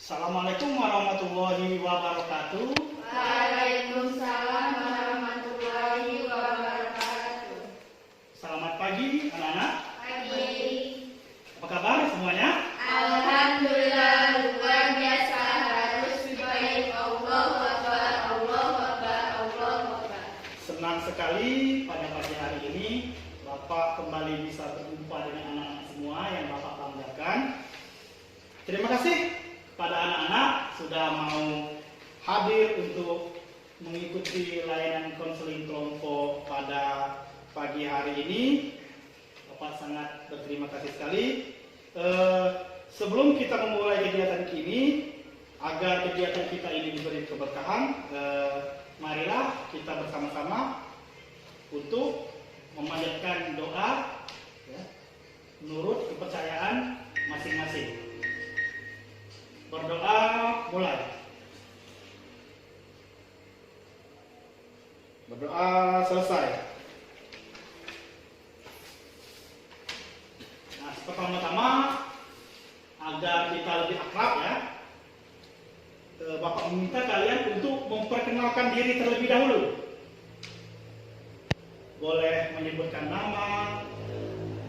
Assalamualaikum warahmatullahi wabarakatuh. Waalaikumsalam warahmatullahi wabarakatuh. Selamat pagi anak-anak. Pagi. Apa kabar semuanya? Alhamdulillah luar biasa, harus baik. Allahu Akbar, Allahu Akbar, Allahu Akbar. Senang sekali pada pagi hari ini Bapak kembali bisa berjumpa dengan anak-anak semua yang Bapak banggakan. Terima kasih pada anak-anak sudah mau hadir untuk mengikuti layanan konseling kelompok pada pagi hari ini. Bapak sangat berterima kasih sekali. Sebelum kita memulai kegiatan ini, agar kegiatan kita ini diberi keberkahan, marilah kita bersama-sama untuk memanjatkan doa ya, menurut kepercayaan masing-masing. Berdoa mulai. Berdoa selesai. Nah, pertama-tama agar kita lebih akrab ya, Bapak meminta kalian untuk memperkenalkan diri terlebih dahulu. Boleh menyebutkan nama,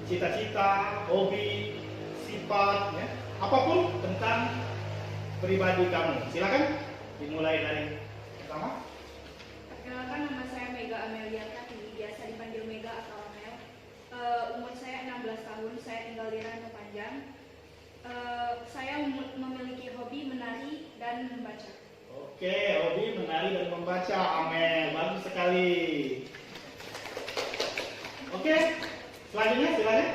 cita-cita, hobi, sifat, ya, apapun tentang pribadi kamu. Silakan dimulai dari pertama. Perkenalkan, nama saya Mega Amelia Tati, biasa dipanggil Mega atau Amel. Umur saya 16 tahun, saya tinggal di Ranca Panjang. Saya memiliki hobi menari dan membaca. Oke, hobi menari dan membaca. Amel, bagus sekali. Oke, selanjutnya silakan.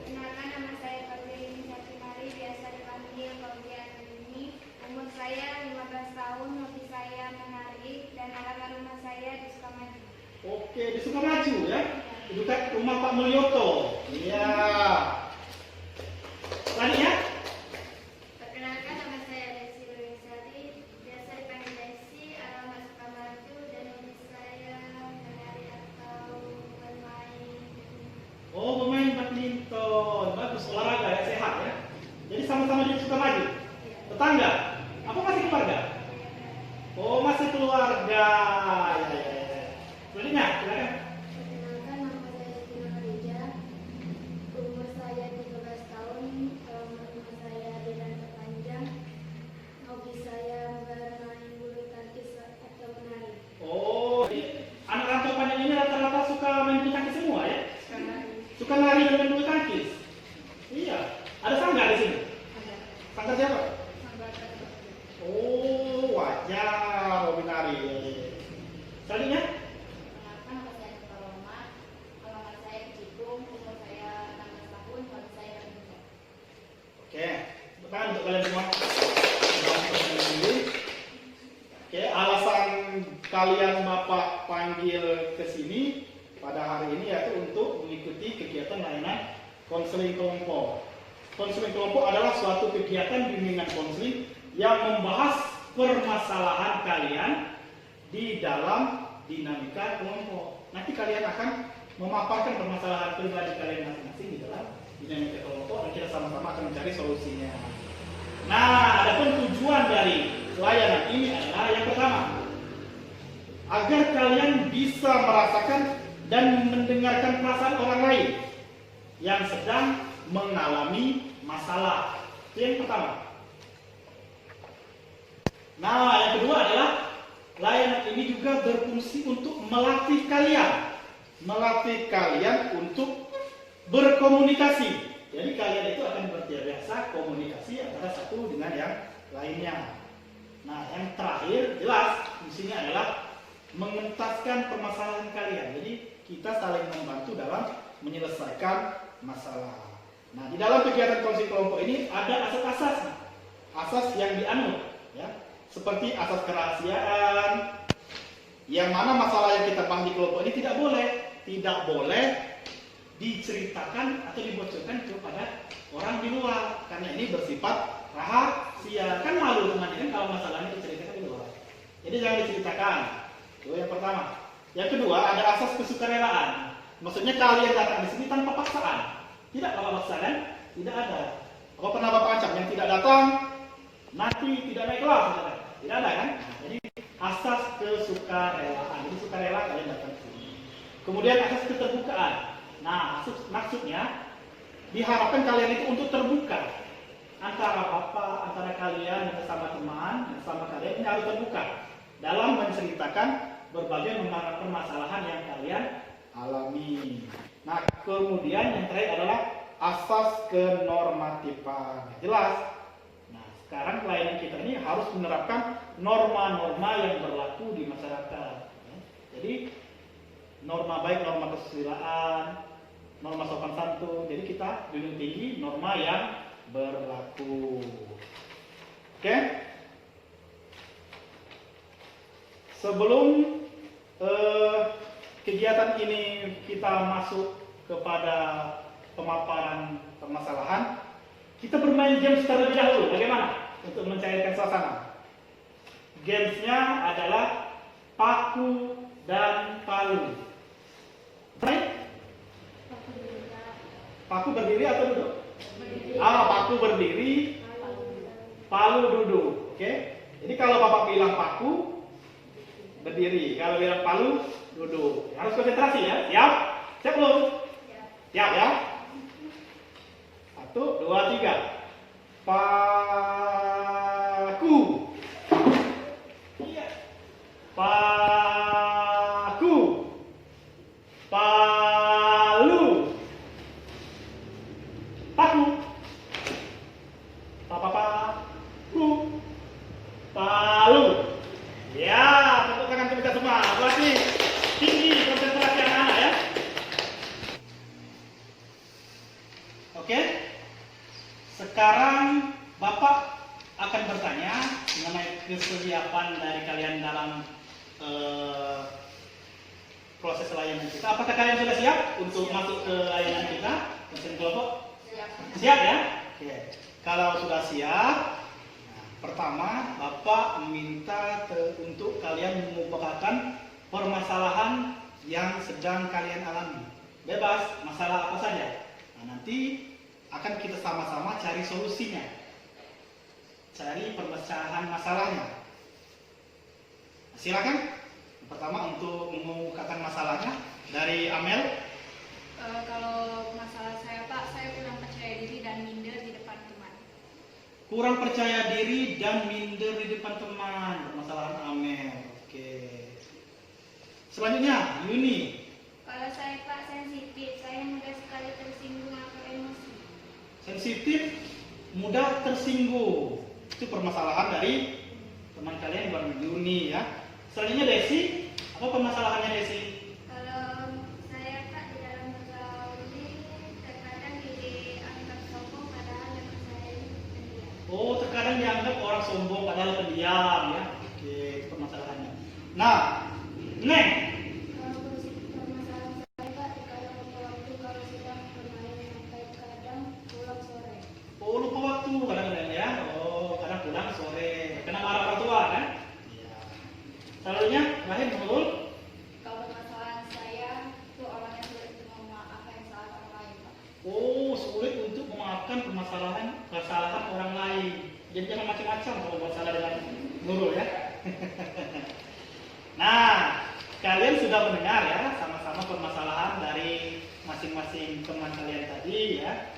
Perkenalkan, nama saya Fadli Mari, biasa dipanggil Fadli Anani. Umur saya 15 tahun, hobi saya menari, dan alamat rumah saya di Sukamaju. Oke, di Sukamaju ya. Dekat rumah Pak Mulyoto. Iya. Selanjutnya. Perkenalkan, nama saya Desi Luwisati, biasa dipanggil Desi, alamat Sukamaju, dan hobi saya menari atau bermain. Oh, bermain badminton. Bagus, olahraga ya, sehat ya. Jadi sama-sama di Sukamaju. Tetangga? Apa masih keluarga? Oh, masih keluarga. Ya, ya, ya. Selanjutnya, silakan. Perkenalkan, nama saya Siti Nurija, umur saya 13 tahun, alamat rumah saya di Ranca Panjang, hobi saya bermain bulu tangkis atau menari. Oh, jadi anak rantau panjang ini rata-rata suka main bulu tangkis semua ya? Suka lari dan main bulu tangkis. Iya. Ada sanggar di sini? Ada Sanggar siapa? sambat dan Oh, wajar hobi nari. Selanjutnya? Perkenalkan, nama saya Nova Roma, alamat saya di Cikum, umur saya 16 tahun, hobi saya badminton. Oke, tepuk tangan untuk kalian semua. Oke, alasan kalian Bapak panggil ke sini pada hari ini yaitu untuk mengikuti kegiatan layanan konseling kelompok. Konseling kelompok adalah suatu kegiatan bimbingan konseling yang membahas permasalahan kalian di dalam dinamika kelompok. Nanti kalian akan memaparkan permasalahan pribadi kalian masing-masing di dalam dinamika kelompok dan kita sama-sama akan mencari solusinya. Nah, adapun tujuan dari layanan ini adalah yang pertama, agar kalian bisa merasakan dan mendengarkan perasaan orang lain yang sedang mengalami masalah. Itu yang pertama. Nah, yang kedua adalah layanan ini juga berfungsi untuk melatih kalian untuk berkomunikasi. Jadi kalian itu akan terbiasa komunikasi antara satu dengan yang lainnya. Nah, yang terakhir jelas fungsinya adalah mengentaskan permasalahan kalian. Jadi kita saling membantu dalam menyelesaikan masalah. Nah, di dalam kegiatan konseling kelompok ini ada asas-asas, asas yang dianut, ya, seperti asas kerahasiaan, yang mana masalah yang kita bahas di kelompok ini tidak boleh diceritakan atau dibocorkan kepada orang di luar, karena ini bersifat rahasia. Kan malu teman-teman kalau masalahnya diceritakan di luar. Jadi jangan diceritakan. Itu yang pertama. Yang kedua, ada asas kesukarelaan. Maksudnya kalian datang di sini tanpa paksaan. Tidak kalau paksaan, tidak ada. Apa pernah Bapak ancam yang tidak datang, nanti nanti tidak naik kelas, saudara. Tidak ada kan? Nah, jadi asas kesukarelaan. Jadi sukarela kalian datang ke sini. Kemudian asas keterbukaan. Nah, maksudnya diharapkan kalian itu untuk terbuka antara bapak, antara kalian, bersama teman, bersama kalian ini harus terbuka dalam menceritakan berbagai permasalahan yang kalian alami. Nah, kemudian yang terakhir adalah asas kenormatifan. Jelas? Nah, sekarang pelayanan kita ini harus menerapkan norma-norma yang berlaku di masyarakat. Jadi, norma baik, norma kesusilaan, norma sopan santun. Jadi kita junjung tinggi norma yang berlaku. Oke? Sebelum kegiatan ini kita masuk kepada pemaparan permasalahan, kita bermain games terlebih dahulu. Bagaimana? Untuk mencairkan suasana. Gamesnya adalah paku dan palu. Baik? Paku berdiri atau duduk? Paku berdiri, palu duduk. Oke? Jadi kalau bapak bilang paku berdiri, kalau bilang palu duduk. Harus konsentrasi ya. Siap? Siap belum? Siap ya? 1, 2, 3. Paku. Iya. Paku. Palu. Paku. Paku. Palu. Ya, tepuk tangan untuk kita semua. Berarti tinggi konsentrasi anak-anak ya. Oke. Sekarang Bapak akan bertanya mengenai kesiapan dari kalian dalam proses layanan kita. Apakah kalian sudah siap untuk masuk ke layanan kita? Mesin kelompok? Siap ya? Oke. Kalau sudah siap, pertama, Bapak meminta untuk kalian mengumpulkan permasalahan yang sedang kalian alami. Bebas, masalah apa saja. Nah, nanti akan kita sama-sama cari solusinya. Cari permasalahan masalahnya. Silakan. Pertama untuk mengungkapkan masalahnya dari Amel. Kalau masalah saya Pak, saya kurang percaya diri dan minder di depan teman. Kurang percaya diri dan minder di depan teman. Permasalahan Amel. Oke. Selanjutnya, Yuni. Kalau saya Pak sensitif, saya mudah sekali tersinggung atau emosi. Sensitif, mudah tersinggung. Itu permasalahan dari teman kalian Bang Yuni ya. Selanjutnya Desi. Apa permasalahannya Desi? Kalau saya Pak di dalam bergaul ini terkadang dianggap sombong padahal memang saya ini pendiam. Oh, terkadang dianggap orang sombong padahal pendiam ya. Oke, itu permasalahannya. Nah, Neng. Kalau permasalahan saya Pak terkadang lupa waktu kalau sedang bermain sampai kadang pulang sore. Oh, lupa waktu kadang-kadang ya. Oh, kadang pulang sore. Kena marah orang tua kan? Iya. Selanjutnya, Rahim betul. Kalau permasalahan saya itu orangnya sulit untuk memaafkan kesalahan orang lain, Pak. Oh, sulit untuk memaafkan kesalahan orang lain. Jadi jangan macam-macam kalau buat salah dengan Nurul ya. Nah, kalian sudah mendengar ya sama-sama permasalahan dari masing-masing teman kalian tadi ya.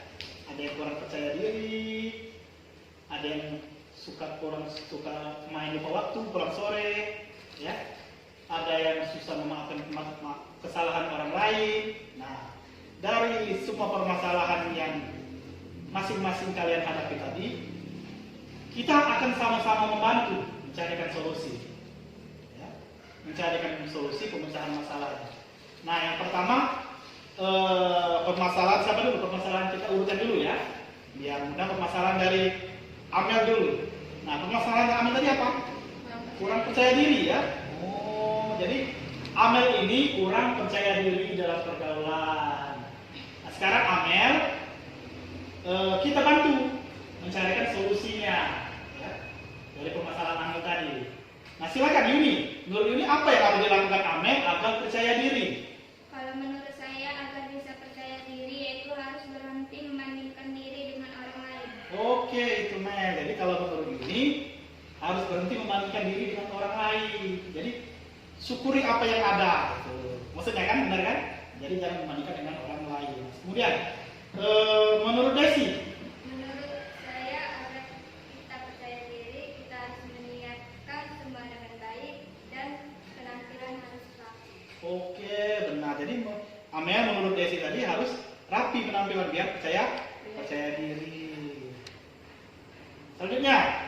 Ada yang kurang percaya diri, ada yang suka main lupa waktu, pulang sore, ya. Ada yang susah memaafkan kesalahan orang lain. Nah, dari semua permasalahan yang masing-masing kalian hadapi tadi, kita akan sama-sama membantu mencarikan solusi. Ya, mencarikan solusi pemecahan masalahnya. Nah, yang pertama, permasalahan siapa dulu? Permasalahan kita urutkan dulu ya. Biar mudah permasalahan dari Amel dulu. Nah, permasalahan Amel tadi apa? Kurang percaya diri ya. Oh, jadi Amel ini kurang percaya diri dalam pergaulan. Nah, sekarang Amel, kita bantu mencarikan solusinya ya, dari permasalahan Amel tadi. Nah, silakan Yuni. Menurut Yuni apa yang harus dilakukan Amel agar percaya diri? Kalau menurut saya agar bisa percaya diri yaitu harus berhenti membandingkan diri dengan orang lain. Oke. Oke, itu Mel. Jadi kalau menurut ini harus berhenti membandingkan diri dengan orang lain. Jadi syukuri apa yang ada. Gitu. Maksudnya kan, benar kan? Jadi jangan membandingkan dengan orang lain. Kemudian, menurut Desi, Menurut saya, agar kita percaya diri, kita harus menyiapkan semua dengan baik dan penampilan harus rapi. oke, benar. Jadi Amel menurut Desi tadi harus rapi penampilan biar percaya diri. Selanjutnya,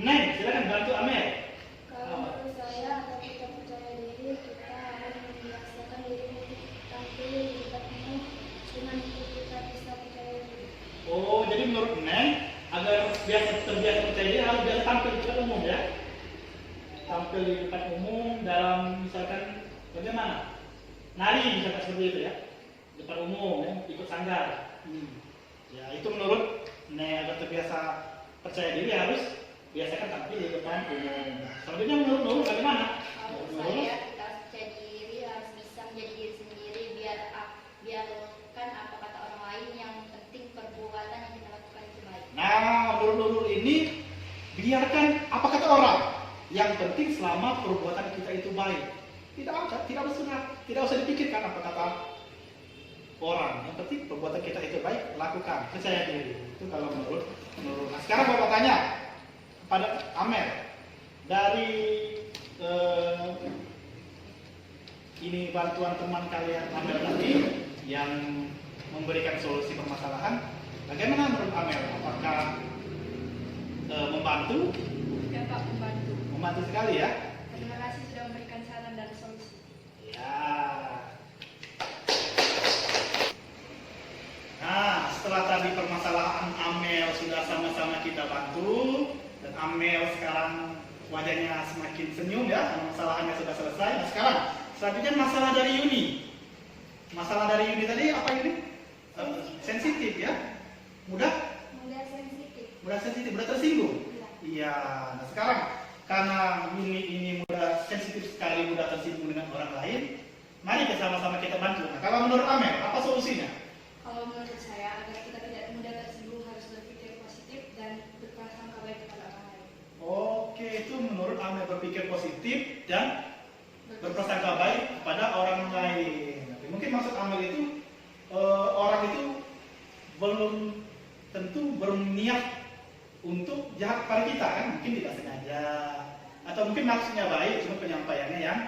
Neng, silakan bantu Amel. Kalau menurut saya, agar kita percaya diri, kita harus membiasakan diri untuk tampil di depan umum. Dengan itu kita bisa percaya diri. Oh, jadi menurut Neng agar terbiasa percaya diri harus biasa tampil di depan umum ya. Tampil di depan umum dalam misalkan bagaimana? Nari misalkan seperti itu ya. Depan umum ya, ikut sanggar. Ya, itu menurut Neng agar terbiasa percaya diri harus biasakan tampil di depan umum. Selanjutnya menurut Nurul bagaimana? Kalau saya kita harus percaya diri, harus bisa menjadi diri sendiri biar kan apa kata orang lain, yang penting perbuatan yang kita lakukan itu baik. Nah, menurut Nurul ini biarkan apa kata orang. Yang penting selama perbuatan kita itu baik. Tidak usah dipikirkan apa kata orang. Yang penting perbuatan kita itu baik, lakukan, percaya diri. Itu kalau menurut Nurul. Nah, sekarang Bapak tanya kepada Amel dari ini bantuan teman kalian Amel tadi yang memberikan solusi permasalahan. Bagaimana menurut Amel? Apakah membantu? Ya Pak, membantu. Membantu sekali ya. Terima kasih sudah memberikan saran dan solusi. Ya. Nah, setelah tadi permasalahan Amel sudah sama-sama kita bantu, dan Amel sekarang wajahnya semakin senyum ya, karena masalahnya sudah selesai. Nah, sekarang selanjutnya masalah dari Yuni. Masalah dari Yuni tadi apa ini? Sensitif ya, mudah sensitif, mudah tersinggung. Iya. Nah, sekarang karena Yuni ini mudah sensitif sekali, mudah tersinggung dengan orang lain, mari sama-sama kita bantu. Nah, kalau menurut Amel, apa solusinya? Kalau menurut saya, agar kita tidak mudah tersinggung harus berpikir positif dan berprasangka baik kepada orang lain. Oke, itu menurut Amel berpikir positif dan berprasangka baik kepada orang lain. Tapi mungkin maksud Amel itu orang itu belum tentu berniat untuk jahat pada kita kan, mungkin tidak sengaja atau mungkin maksudnya baik, cuma penyampaiannya yang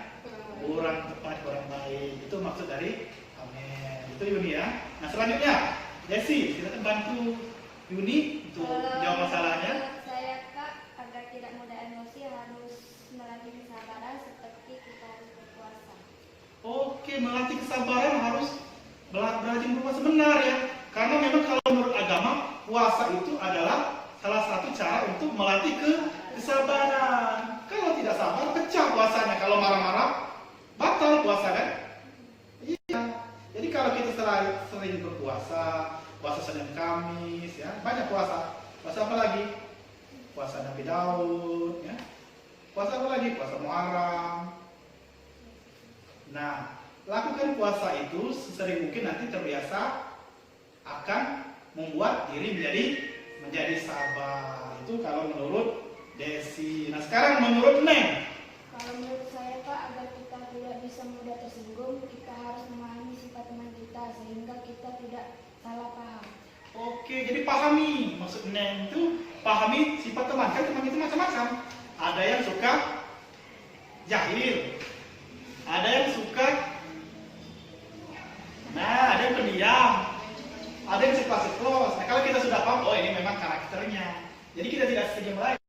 kurang tepat, kurang baik. Itu maksud dari Amel. Itu Yuni ya. Nah, selanjutnya Desi, silakan bantu Yuni untuk jawab masalahnya. Menurut saya Kak, agar tidak mudah emosi harus melatih kesabaran seperti kita harus berpuasa. Oke, melatih kesabaran harus belajar berpuasa, benar ya. Karena memang kalau menurut agama, puasa itu adalah salah satu cara untuk melatih kesabaran. Kalau tidak sabar, pecah puasanya. Kalau marah-marah, batal puasa kan? Iya. Jadi kalau kita sering berpuasa, puasa Senin Kamis, ya banyak puasa. Puasa apa lagi? Puasa Nabi Daud, ya. Puasa apa lagi? Puasa Muharram. Nah, lakukan puasa itu sesering mungkin, nanti terbiasa akan membuat diri menjadi sabar. Itu kalau menurut Desi. Nah, sekarang menurut Neng. Kalau menurut saya Kak, agar kita tidak bisa mudah tersinggung, kita harus memahami sifat teman kita sehingga kita tidak salah paham. Oke, jadi pahami. Maksud Neng itu pahami sifat teman. Kan teman itu macam-macam. Ada yang suka jahil, ada yang suka, nah ada yang pendiam, ada yang ceplos-ceplos. Nah, kalau kita sudah paham, oh ini memang karakternya. Jadi kita tidak senyum lagi.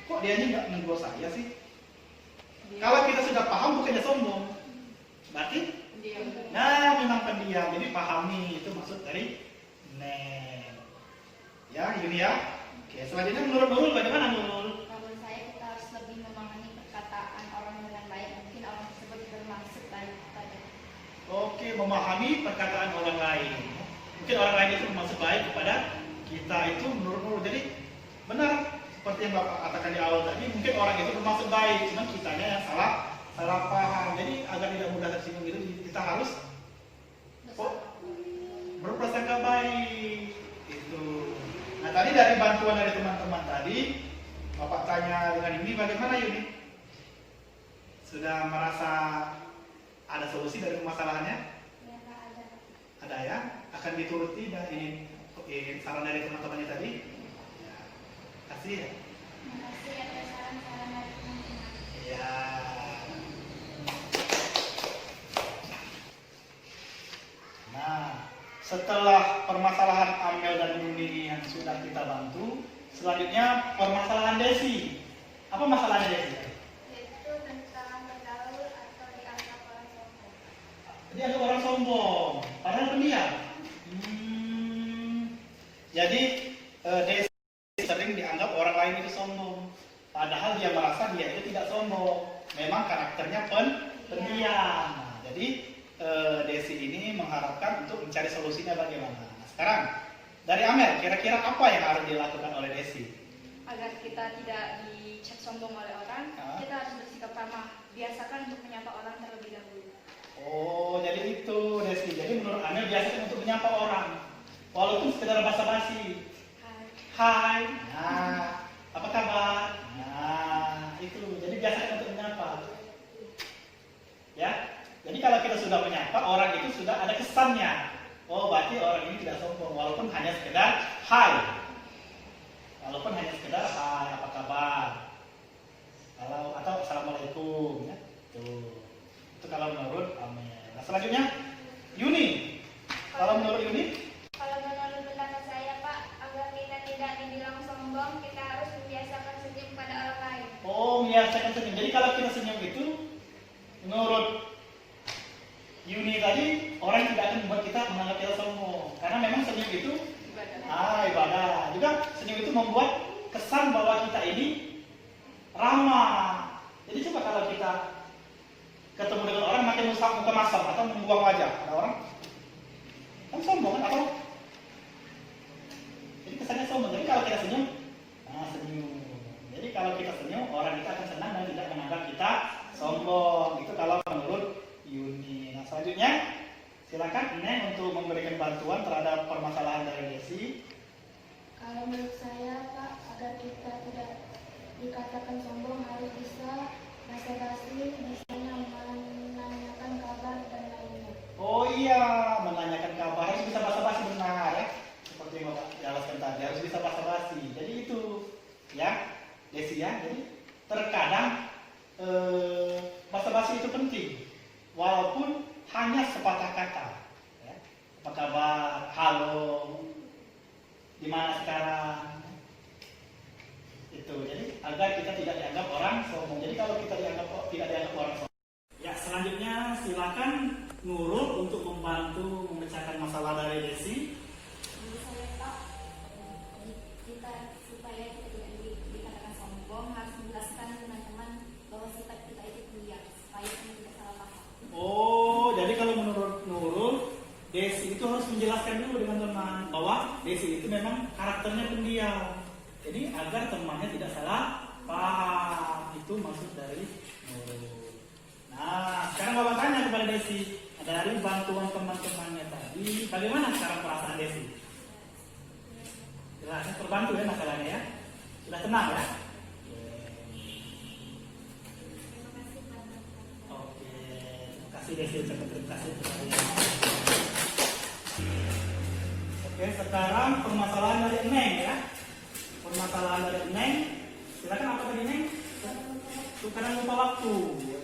Kok dia nggak menegur saya sih? Kalau kita sudah paham, bukannya sombong. Berarti? Nah, memang pendiam. Jadi pahami, itu maksud dari Neng. Ya, Yuni ya. Oke, selanjutnya menurut Nurul bagaimana Nurul? Menurut saya kita harus lebih memahami perkataan orang dengan baik. Mungkin orang tersebut bermaksud baik kepada. Oke, memahami perkataan orang lain. Mungkin orang lain itu bermaksud baik kepada kita, itu menurut Nurul. Jadi benar seperti yang Bapak katakan di awal tadi, mungkin orang itu bermaksud baik, cuman kitanya yang salah paham. Jadi agar tidak mudah tersinggung itu, kita harus berprasangka baik. Itu. Nah, Nah tadi dari bantuan dari teman-teman tadi, Bapak tanya dengan Yuni, bagaimana Yuni? Sudah merasa ada solusi dari permasalahannya? Ya, Kak, ada. Ada ya? Akan dituruti dan ini saran dari teman-temannya tadi? Ya. Kasih ya? Makasih atas saran-saran dari teman-teman. Ya. Nah, setelah permasalahan Amel dan Yuni yang sudah kita bantu, selanjutnya permasalahan Desi. Apa masalahnya Desi? Yaitu tentang bergaul atau dianggap orang sombong. Dia ada orang sombong, padahal pendiam. Jadi Desi sering dianggap orang lain itu sombong, padahal dia merasa dia itu tidak sombong. Memang karakternya pendiam. Nah, jadi Desi ini mengharapkan untuk mencari solusinya bagaimana. Nah, sekarang dari Amel, kira-kira apa yang harus dilakukan oleh Desi? Agar kita tidak dicap sombong oleh orang, kita harus bersikap ramah. Biasakan untuk menyapa orang terlebih dahulu. Oh, jadi itu Desi. Jadi menurut Amel biasanya untuk menyapa orang, walaupun sekedar basa-basi. Hai. Hai, nah, apa kabar? Nah, itu. Jadi biasanya untuk menyapa. Ya, jadi kalau kita sudah menyapa orang itu sudah ada kesannya. Oh, berarti orang ini tidak sombong, walaupun hanya sekedar hai. Walaupun hanya sekedar hai, apa kabar? Atau assalamualaikum, ya. Tuh. Itu kalau menurut Amel. Nah, selanjutnya Yuni. Kalau menurut Yuni? Kalau menurut pendapat saya, Pak, agar kita tidak dibilang sombong, kita harus membiasakan senyum pada orang lain. Oh, membiasakan senyum. Jadi kalau kita senyum itu, menurut Yuni tadi, orang tidak akan membuat kita menganggap kita sombong. Karena memang senyum itu ibadah. Juga senyum itu membuat kesan bahwa kita ini ramah. Jadi coba kalau kita ketemu dengan orang makin muka masam atau membuang wajah, ada orang kan sombong kan? Atau jadi kesannya sombong. Jadi kalau kita senyum, senyum. Jadi kalau kita senyum, orang itu akan senang dan tidak menganggap kita sombong. Itu kalau menurut Yuni. Nah, selanjutnya silakan Neng untuk memberikan bantuan terhadap permasalahan dari Desi. Kalau menurut saya, Pak, agar kita tidak dikatakan sombong harus bisa basa-basi, bisa menanyakan kabar dan lainnya. Oh iya, menanyakan kabar harus bisa basa-basi, benar ya. Seperti yang Bapak jelaskan tadi, harus bisa basa-basi. Jadi itu ya, Desi ya. Jadi terkadang basa-basi itu penting, walaupun hanya sepatah kata. Ya. Apa kabar? Halo. Di mana sekarang? Itu. Jadi agar kita tidak dianggap orang sombong. Jadi kalau kita tidak dianggap orang sombong. Ya, selanjutnya silakan Nurul untuk membantu memecahkan masalah dari Desi. Menurut saya, Pak, supaya kita tidak dikatakan sombong, harus menjelaskan teman-teman bahwa sifat kita itu pendiam, supaya kita tidak salah paham. Oh, jadi kalau menurut Nurul, Desi itu harus menjelaskan dulu dengan teman bahwa Desi itu memang karakternya pendiam. Jadi agar temannya tidak salah paham. Itu maksud dari Nurul. Nah, sekarang Bapak tanya kepada Desi, dari bantuan teman-temannya tadi, bagaimana sekarang perasaan Desi? Jelas, terbantu ya masalahnya ya? Sudah tenang ya? Oke, terima kasih Desi, ucapkan terima kasih. Oke, sekarang permasalahan dari Neng ya. Permasalahan dari Neng, silakan apa tadi Neng? Terkadang lupa waktu.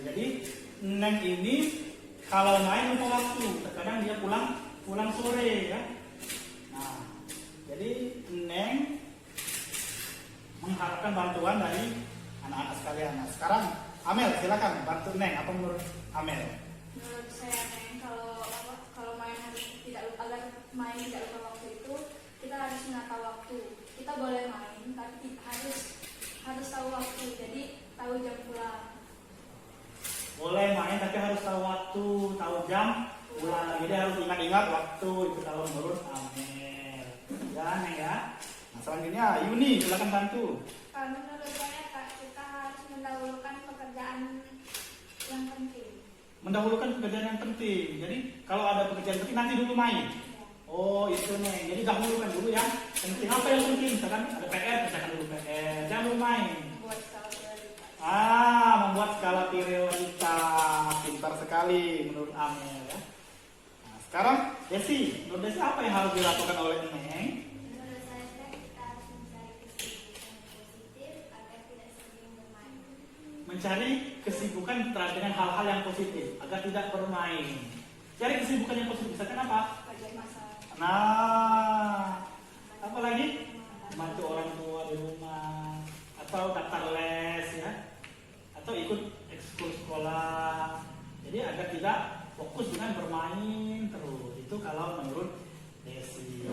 Jadi Neng ini kalau main lupa waktu, terkadang dia pulang sore ya. Nah, jadi Neng mengharapkan bantuan dari anak-anak sekalian. Nah, sekarang Amel silakan bantu Neng. Apa menurut Amel? Menurut saya, Neng, kalau main agar main tidak lupa waktu itu, kita harus menata waktu. Kita boleh main, tapi harus tahu waktu. Jadi tahu jam pulang. Boleh main tapi harus tahu waktu, tahu jam pulang. Jadi harus ingat-ingat waktu. Itu kalau menurut Amel. Ya, Neng ya. Nah, selanjutnya Yuni silakan bantu. Kalau menurut saya, Kak, kita harus mendahulukan pekerjaan yang penting. Mendahulukan pekerjaan yang penting. Jadi kalau ada pekerjaan penting nanti dulu main. Oh, itu Neng. Jadi dahulukan dulu yang Penting apa yang penting? Misalkan ada PR, misalkan dulu PR. Jangan lupa main. Membuat skala prioritas. Membuat skala prioritas. Pintar sekali menurut Amel ya. Nah, sekarang Desi, menurut Desi apa yang harus dilakukan oleh Neng? Menurut saya kita harus mencari kesibukan positif agar tidak sering bermain. Mencari kesibukan dengan hal-hal yang positif agar tidak bermain. Cari kesibukan yang positif. Misalkan apa? Belajar masak. Nah, apa lagi? Bantu orang tua di rumah atau daftar les ya, atau ikut ekskul sekolah. Jadi agar tidak fokus dengan bermain terus. Itu kalau menurut Desi.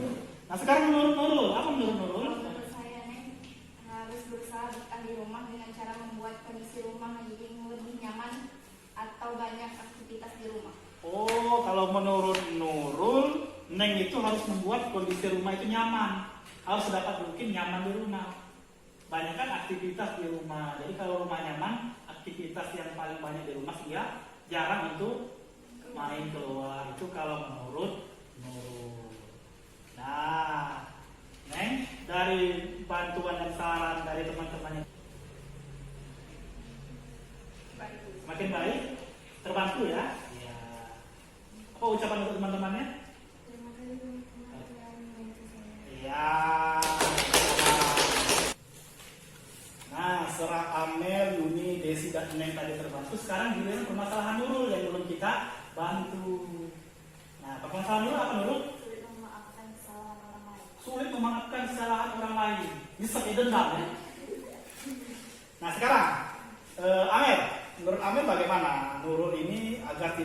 Nah sekarang menurut Nurul, apa menurut Nurul? Menurut saya Neng harus berusaha betah di rumah dengan cara membuat kondisi rumah menjadi lebih nyaman atau banyak aktivitas di rumah. Oh, kalau menurut Nurul, Neng itu harus membuat kondisi rumah itu nyaman. Harus sedapat mungkin nyaman di rumah. Banyak kan aktivitas di rumah. Jadi kalau rumah nyaman, aktivitas yang paling banyak di rumah sehingga jarang untuk main keluar. Itu kalau menurut Nurul. Nah, Neng, dari bantuan dan saran dari teman-temannya semakin baik, terbantu ya. Iya. Apa ucapan untuk teman-temannya? Terima kasih teman-teman telah membantu saya. Iya. Nah, serah Amel, Yuni, Desi, dan Neng tadi terbantu. Sekarang giliran permasalahan Nurul yang belum kita bantu. Nah, permasalahan Nurul apa Nurul? Sulit memaafkan kesalahan orang lain. Sulit memaafkan kesalahan orang lain. Bisa dendam ya. Nah, sekarang Amel, menurut Amel bagaimana Nurul ini agar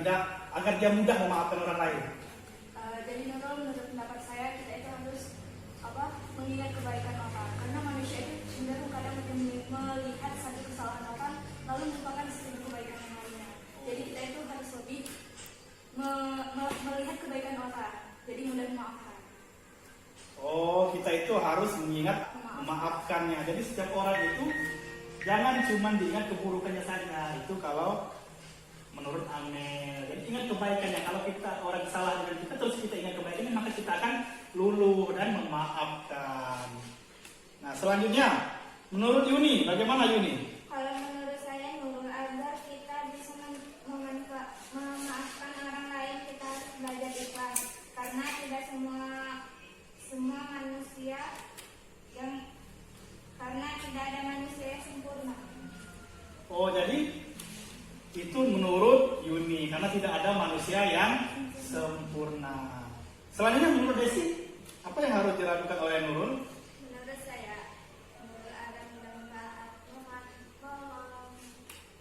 dia mudah memaafkan orang lain? Jadi menurut pendapat saya kita itu harus mengingat kebaikan orang, karena manusia itu cenderung kadang melihat satu kesalahan orang lalu melupakan satu kebaikan yang lainnya. Jadi kita itu harus lebih melihat kebaikan orang, jadi mudah memaafkan. Oh, kita itu harus mengingat memaafkannya. Jadi setiap orang itu jangan cuma diingat keburukannya saja. Itu kalau menurut Amel. Jadi ingat kebaikannya. Kalau kita orang salah dengan kita terus kita ingat kebaikannya, maka kita akan luluh dan memaafkan. Nah, selanjutnya menurut Yuni, bagaimana Yuni? Kalau menurut saya agar kita bisa memaafkan orang lain, kita harus belajar ikhlas. Karena tidak semua manusia karena tidak ada manusia yang sempurna. Oh, jadi itu menurut Yuni karena tidak ada manusia yang sempurna. Selanjutnya menurut Desi, apa yang harus dilakukan oleh Nurul? Menurut saya, agar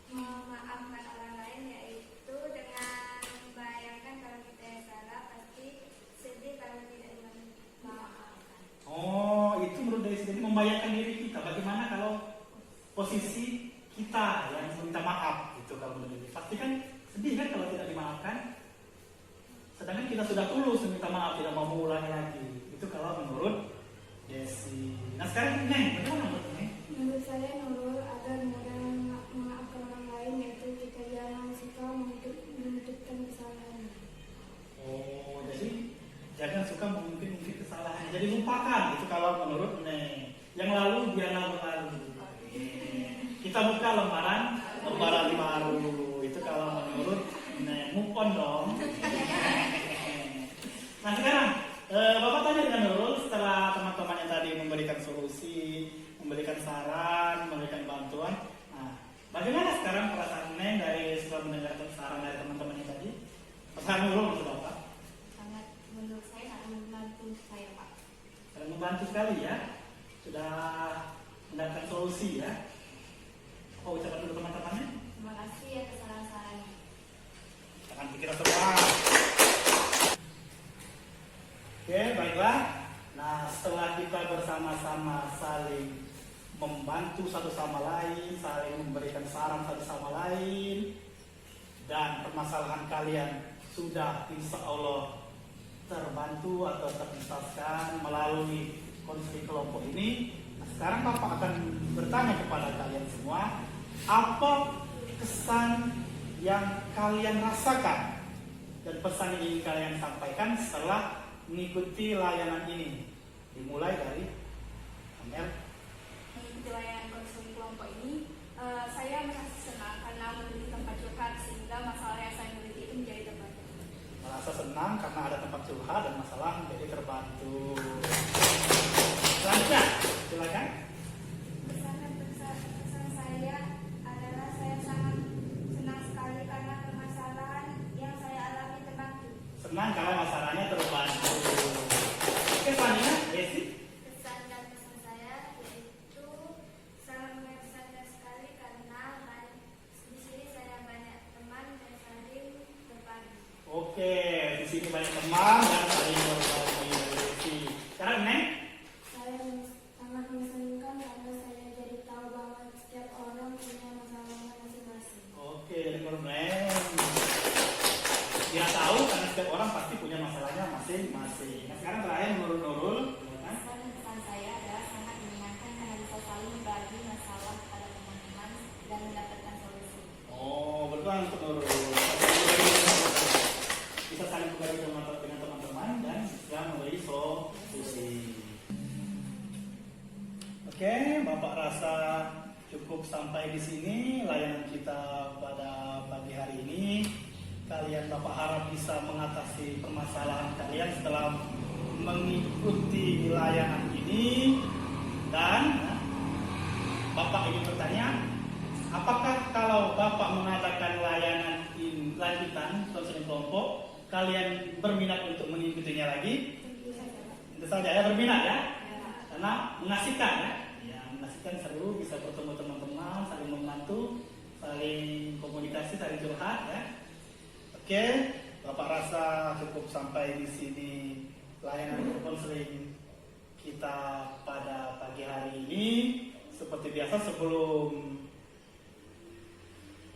memaafkan orang lain yaitu dengan membayangkan kalau kita yang salah pasti sedih kalau tidak dimaafkan. Oh, itu menurut Desi. Jadi membayangkan diri kita bagaimana kalau posisi kita yang minta maaf itu kalau menurut Desi. Pasti kan sedih kan kalau tidak dimaafkan. Sedangkan kita sudah tulus meminta maaf, tidak mau mengulangi lagi. Itu kalau menurut Desi. Nah sekarang Neng, bagaimana menurut Neng? Menurut saya Nurul agar mudah memaafkan orang lain yaitu kita jangan suka menutupkan kesalahan. Oh, jadi jangan suka mengungkit-ungkit kesalahan. Jadi lupakan. Itu kalau menurut Neng. Yang lalu biarlah berlalu. Kita buka lembaran baru. Itu kalau menurut Neng. Move on dong. Nah sekarang Bapak tanya dengan Nurul setelah teman-teman yang tadi memberikan solusi, memberikan saran, memberikan bantuan. Nah, bagaimana sekarang perasaan Neng dari setelah mendengarkan saran dari teman-teman yang tadi? Perasaan Nurul maksud Bapak? Menurut saya sangat membantu saya Pak. Sangat membantu sekali ya. Sudah mendapatkan solusi ya. Apa ucapan dulu teman-temannya? Terima kasih ya saran-sarannya. Tangan pikiran semua. Oke, baiklah. Nah, setelah kita bersama-sama saling membantu satu sama lain, saling memberikan saran satu sama lain, dan permasalahan kalian sudah insya Allah terbantu atau tertuntaskan melalui konflik kelompok ini. Nah, sekarang Bapak akan bertanya kepada kalian semua, apa kesan yang kalian rasakan dan pesan yang ingin kalian sampaikan setelah mengikuti layanan ini Dimulai dari Amel. Mengikuti layanan konseling kelompok ini, saya merasa senang karena memiliki tempat curhat sehingga masalah yang saya miliki itu menjadi terbantu. Merasa senang karena ada tempat curhat dan masalah menjadi terbantu. Selanjutnya, silakan. Pesan saya adalah saya sangat senang sekali karena permasalahan yang saya alami terbantu. Senang kalau masalahnya terbantu. Oke, Fania, Desi. Pesan dan pesan saya yaitu sangat mengesankan sekali karena di sini saya banyak teman dan saling berbagi. Oke, di sini banyak teman dan saling berbagi. Desi. Sekarang Neng. Saya sangat mengesankan karena saya jadi tahu bahwa setiap orang punya masalahnya masing-masing. Oke, dari Neng. Dia tahu karena setiap orang pasti punya masalahnya masing-masing. Nah, sekarang terakhir menurut Nurul. Silakan. Pesan saya adalah sangat menyenangkan karena bisa saling berbagi masalah pada teman-teman dan mendapatkan solusi. Oh, betul untuk Nurul. Bisa saling berbagi dengan teman-teman dan bisa memberi solusi. Oke, Bapak rasa cukup sampai di sini layanan kita pada pagi hari ini. Kalian Bapak harap bisa mengatasi permasalahan kalian setelah mengikuti layanan ini. Dan Bapak ingin bertanya, apakah kalau Bapak mengadakan layanan lanjutan konseling kelompok, kalian berminat untuk mengikutinya lagi? Tentu saja ya, berminat ya, karena mengasihkan ya. Ya, mengasihkan, seru, bisa bertemu teman-teman, saling membantu, saling komunikasi, saling curhat ya. Oke, Bapak rasa cukup sampai di sini layanan konseling kita pada pagi hari ini. Seperti biasa, sebelum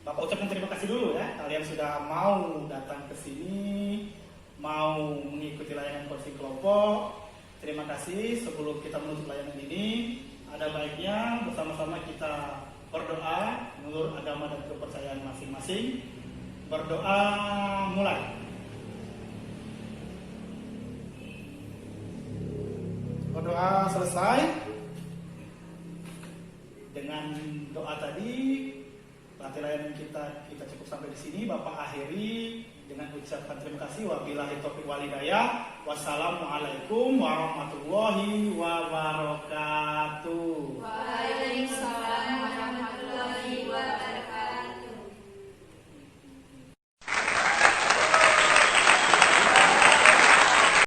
Bapak ucapkan terima kasih dulu ya, kalian sudah mau datang ke sini, mau mengikuti layanan konseling kelompok. Terima kasih. Sebelum kita menutup layanan ini, ada baiknya bersama-sama kita berdoa menurut agama dan kepercayaan masing-masing. Berdoa mulai. Berdoa selesai. Dengan doa tadi, berarti layanan kita cukup sampai di sini. Bapak akhiri dengan ucapan terima kasih. Wabillahi taufiq wal hidayah. Wassalamualaikum warahmatullahi wabarakatuh.